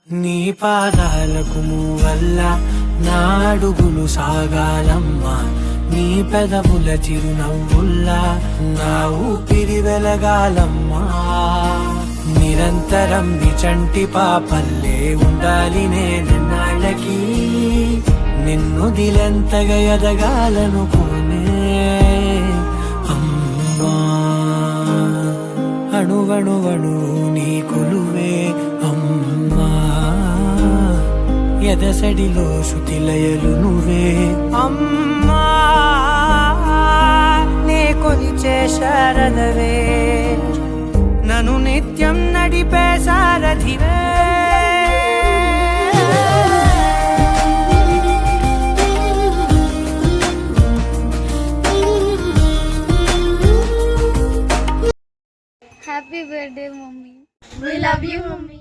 నీ పాదాలకు వల్ల నా అడుగులు సాగాలమ్మా, నీ పెదవుల చిరునవ్వుల్లా నా ఊపిరి వెలగాలమ్మా. నిరంతరం నిచంటి పాపల్లే ఉండాలి నేనెన్నాళ్ళకి, నిన్ను దిలెంతగా ఎదగాలనుకోనే అమ్మా. అణువణువణు నీ కొలువే అమ్మా, ఎదసడిలో శృతిలయలు నువ్వే అమ్మా. నే కొలిచే శారదవే, నన్ను నిత్యం నడిపే సారథివే. Happy birthday, mommy. We love you, mommy.